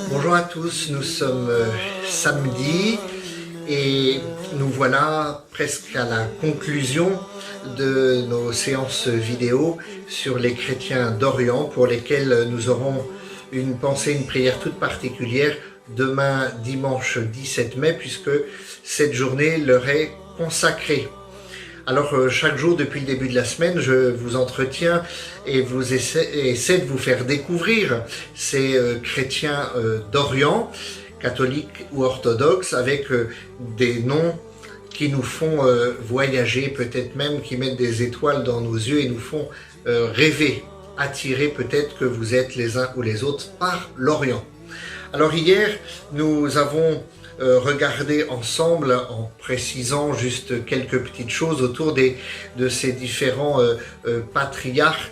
Bonjour à tous, nous sommes samedi et nous voilà presque à la conclusion de nos séances vidéo sur les chrétiens d'Orient pour lesquels nous aurons une pensée, une prière toute particulière demain dimanche 17 mai puisque cette journée leur est consacrée. Alors chaque jour depuis le début de la semaine, je vous entretiens et vous essaie de vous faire découvrir ces chrétiens d'Orient, catholiques ou orthodoxes, avec des noms qui nous font voyager, peut-être même qui mettent des étoiles dans nos yeux et nous font rêver, attirer peut-être que vous êtes les uns ou les autres par l'Orient. Alors hier, nous avons regardé ensemble, en précisant juste quelques petites choses autour de ces différents patriarches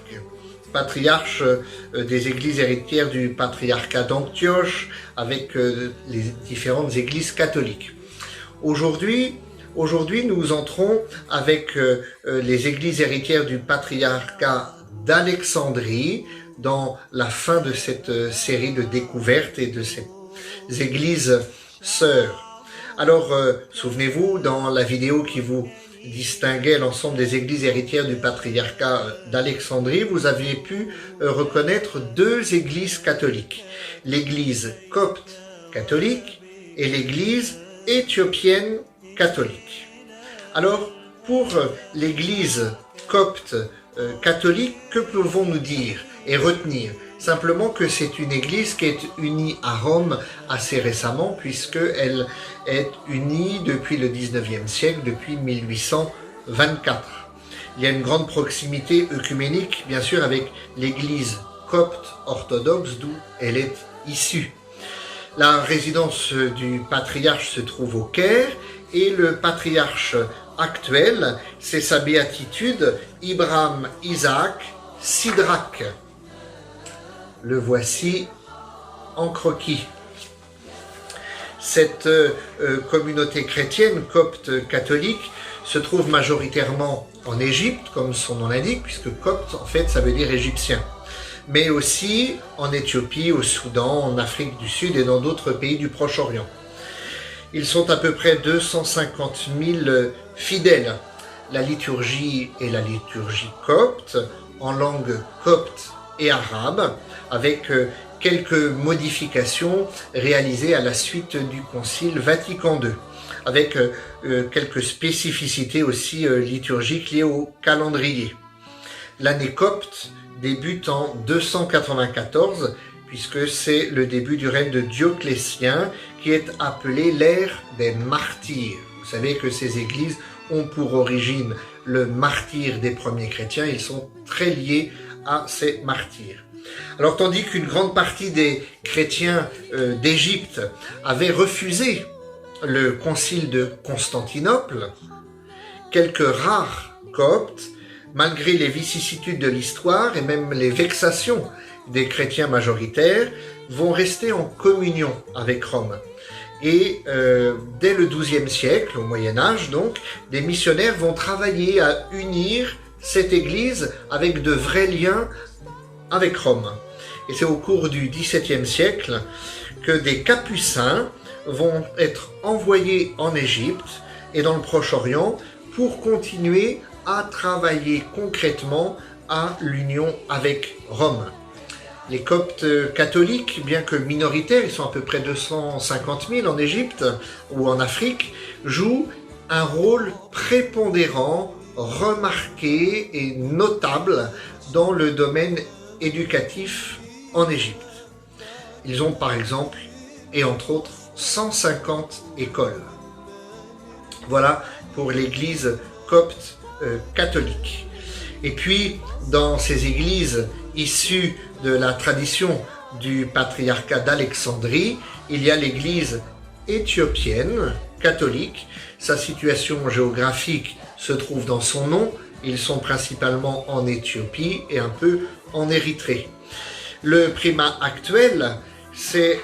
des églises héritières du patriarcat d'Antioche, avec les différentes églises catholiques. Aujourd'hui, nous entrons avec les églises héritières du patriarcat d'Alexandrie, dans la fin de cette série de découvertes et de ces églises sœurs. Alors, souvenez-vous, dans la vidéo qui vous distinguait l'ensemble des églises héritières du patriarcat d'Alexandrie, vous aviez pu reconnaître deux églises catholiques. L'église copte catholique et l'église éthiopienne catholique. Alors, pour l'église copte catholique, que pouvons-nous dire et retenir? Simplement que c'est une église qui est unie à Rome assez récemment, puisqu'elle est unie depuis le 19e siècle, depuis 1824. Il y a une grande proximité œcuménique, bien sûr, avec l'église copte orthodoxe, d'où elle est issue. La résidence du patriarche se trouve au Caire, et le patriarche actuel, c'est sa béatitude, Ibrahim Isaac Sidrak. Le voici en croquis. Cette communauté chrétienne copte catholique se trouve majoritairement en Égypte, comme son nom l'indique, puisque copte, en fait, ça veut dire égyptien. Mais aussi en Éthiopie, au Soudan, en Afrique du Sud et dans d'autres pays du Proche-Orient. Ils sont à peu près 250 000 fidèles. La liturgie est la liturgie copte, en langue copte et arabe, avec quelques modifications réalisées à la suite du Concile Vatican II, avec quelques spécificités aussi liturgiques liées au calendrier. L'année copte débute en 294, puisque c'est le début du règne de Dioclétien, qui est appelé l'ère des martyrs. Vous savez que ces églises ont pour origine le martyre des premiers chrétiens, ils sont très liés à ces martyrs. Alors tandis qu'une grande partie des chrétiens d'Égypte avaient refusé le concile de Constantinople, quelques rares coptes, malgré les vicissitudes de l'histoire et même les vexations des chrétiens majoritaires, vont rester en communion avec Rome. Et dès le XIIe siècle, au Moyen-Âge donc, des missionnaires vont travailler à unir cette église avec de vrais liens avec Rome. Et c'est au cours du XVIIe siècle que des capucins vont être envoyés en Égypte et dans le Proche-Orient pour continuer à travailler concrètement à l'union avec Rome. Les coptes catholiques, bien que minoritaires, ils sont à peu près 250 000 en Égypte ou en Afrique, jouent un rôle prépondérant, remarqué et notable dans le domaine éducatif en Égypte. Ils ont par exemple, et entre autres, 150 écoles. Voilà pour l'église copte catholique. Et puis, dans ces églises issues de la tradition du patriarcat d'Alexandrie, il y a l'église éthiopienne catholique. Sa situation géographique se trouve dans son nom. Ils sont principalement en Éthiopie et un peu en Érythrée. Le primat actuel, c'est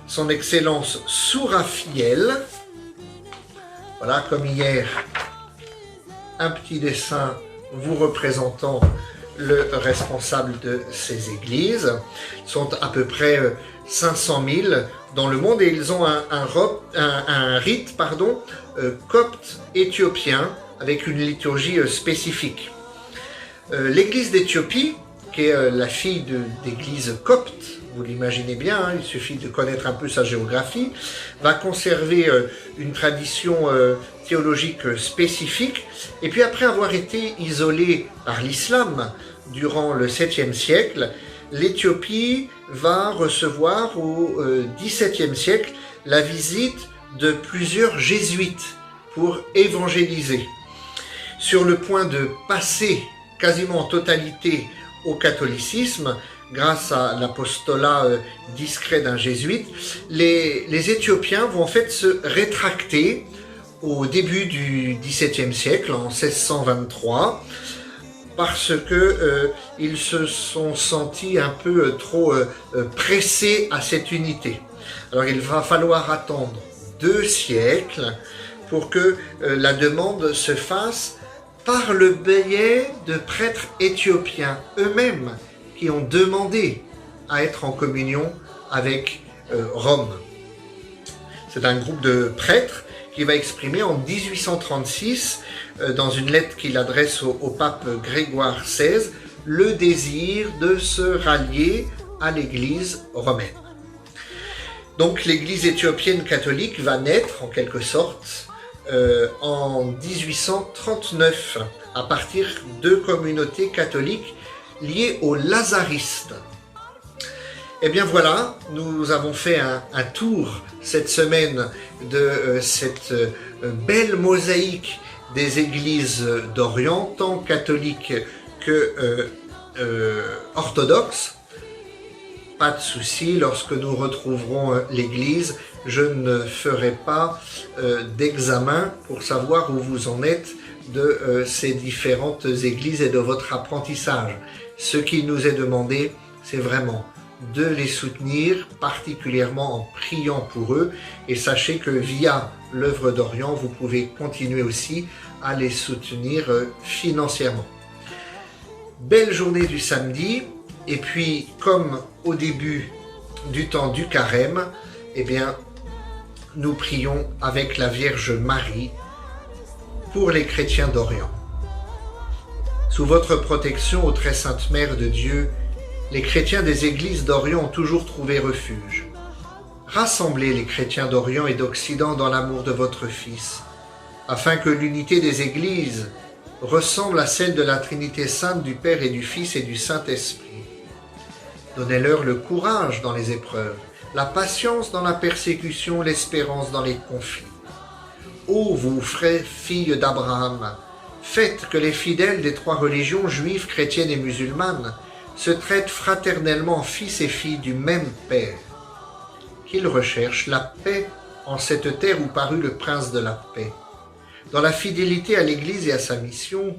son excellence Souraphiel. Voilà, comme hier, un petit dessin vous représentant le responsable de ces églises. Ils sont à peu près 500 000 dans le monde et ils ont un rite copte éthiopien avec une liturgie spécifique. L'église d'Éthiopie, qui est la fille d'église copte, vous l'imaginez bien, hein, il suffit de connaître un peu sa géographie, va conserver une tradition théologique spécifique. Et puis après avoir été isolée par l'islam durant le 7e siècle, l'Éthiopie va recevoir au XVIIe siècle la visite de plusieurs jésuites pour évangéliser. Sur le point de passer quasiment en totalité au catholicisme, grâce à l'apostolat discret d'un jésuite, les Éthiopiens vont en fait se rétracter au début du XVIIe siècle, en 1623, parce que ils se sont sentis un peu trop pressés à cette unité. Alors il va falloir attendre 2 siècles pour que la demande se fasse par le biais de prêtres éthiopiens eux-mêmes qui ont demandé à être en communion avec Rome. C'est un groupe de prêtres qui va exprimer en 1836, dans une lettre qu'il adresse au pape Grégoire XVI, le désir de se rallier à l'Église romaine. Donc l'Église éthiopienne catholique va naître en quelque sorte en 1839 à partir de communautés catholiques liées aux lazaristes. Et bien voilà, nous avons fait un tour cette semaine de cette belle mosaïque des églises d'Orient, tant catholiques que orthodoxes. Pas de souci, lorsque nous retrouverons l'église, je ne ferai pas d'examen pour savoir où vous en êtes de ces différentes églises et de votre apprentissage. Ce qui nous est demandé, c'est vraiment de les soutenir, particulièrement en priant pour eux. Et sachez que via l'œuvre d'Orient, vous pouvez continuer aussi à les soutenir financièrement. Belle journée du samedi. Et puis, comme au début du temps du carême, eh bien, nous prions avec la Vierge Marie pour les chrétiens d'Orient. Sous votre protection, ô très sainte Mère de Dieu, les chrétiens des églises d'Orient ont toujours trouvé refuge. Rassemblez les chrétiens d'Orient et d'Occident dans l'amour de votre Fils, afin que l'unité des églises ressemble à celle de la Trinité sainte du Père et du Fils et du Saint-Esprit. Donnez-leur le courage dans les épreuves, la patience dans la persécution, l'espérance dans les conflits. Ô vous, frères, filles d'Abraham, faites que les fidèles des 3 religions, juives, chrétiennes et musulmanes, se traitent fraternellement fils et filles du même Père. Qu'ils recherchent la paix en cette terre où parut le Prince de la paix. Dans la fidélité à l'Église et à sa mission,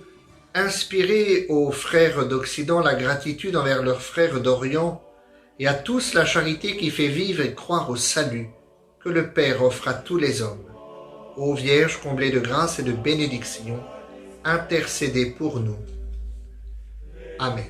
inspirez aux frères d'Occident la gratitude envers leurs frères d'Orient et à tous la charité qui fait vivre et croire au salut que le Père offre à tous les hommes. Ô Vierge comblée de grâce et de bénédiction, intercédez pour nous. Amen.